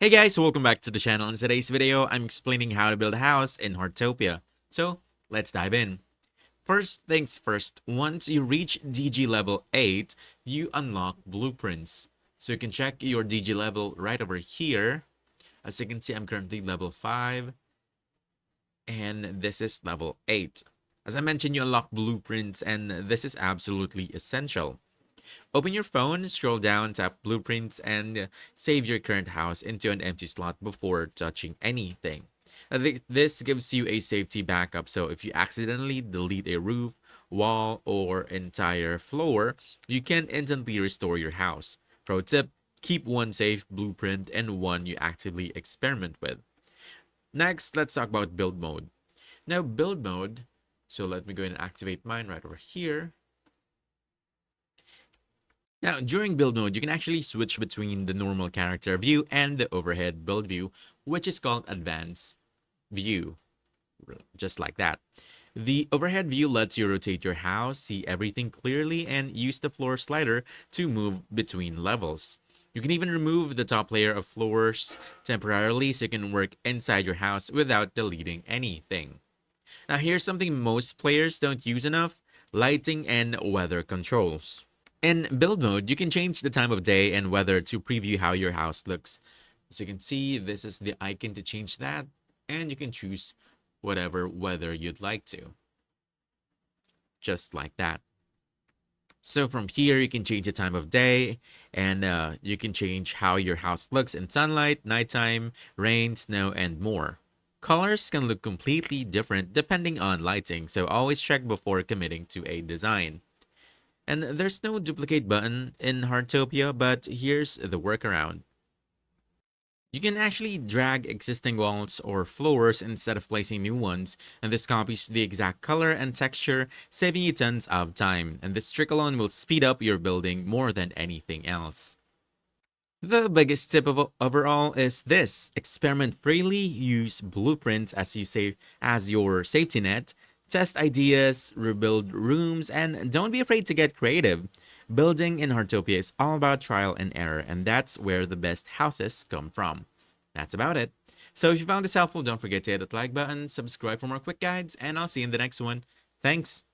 Hey guys, welcome back to the channel. In today's video, I'm explaining how to build a house in Heartopia. So, let's dive in. First things first, once you reach DG level 8, you unlock blueprints. So you can check your DG level right over here. As you can see, I'm currently level 5, and this is level 8. As I mentioned, you unlock blueprints, and this is absolutely essential. Open your phone, scroll down, tap blueprints, and save your current house into an empty slot before touching anything. This gives you a safety backup, so if you accidentally delete a roof, wall, or entire floor, you can instantly restore your house. Pro tip, keep one safe blueprint and one you actively experiment with. Next, let's talk about build mode. Now, build mode, so let me go ahead and activate mine right over here. Now, during build mode, you can actually switch between the normal character view and the overhead build view, which is called advanced view, just like that. The overhead view lets you rotate your house, see everything clearly, and use the floor slider to move between levels. You can even remove the top layer of floors temporarily so you can work inside your house without deleting anything. Now, here's something most players don't use enough: lighting and weather controls. In build mode, you can change the time of day and weather to preview how your house looks. As you can see, this is the icon to change that, and you can choose whatever weather you'd like to, just like that. So from here, you can change the time of day, and you can change how your house looks in sunlight, nighttime, rain, snow, and more. Colors can look completely different depending on lighting, so always check before committing to a design. And there's no duplicate button in Heartopia, but here's the workaround. You can actually drag existing walls or floors instead of placing new ones, and this copies the exact color and texture, saving you tons of time, and this trick alone will speed up your building more than anything else. The biggest tip of overall is this: experiment freely, use blueprints as you say as your safety net, test ideas, rebuild rooms, and don't be afraid to get creative. Building in Heartopia is all about trial and error, and that's where the best houses come from. That's about it. So if you found this helpful, don't forget to hit that like button, subscribe for more quick guides, and I'll see you in the next one. Thanks.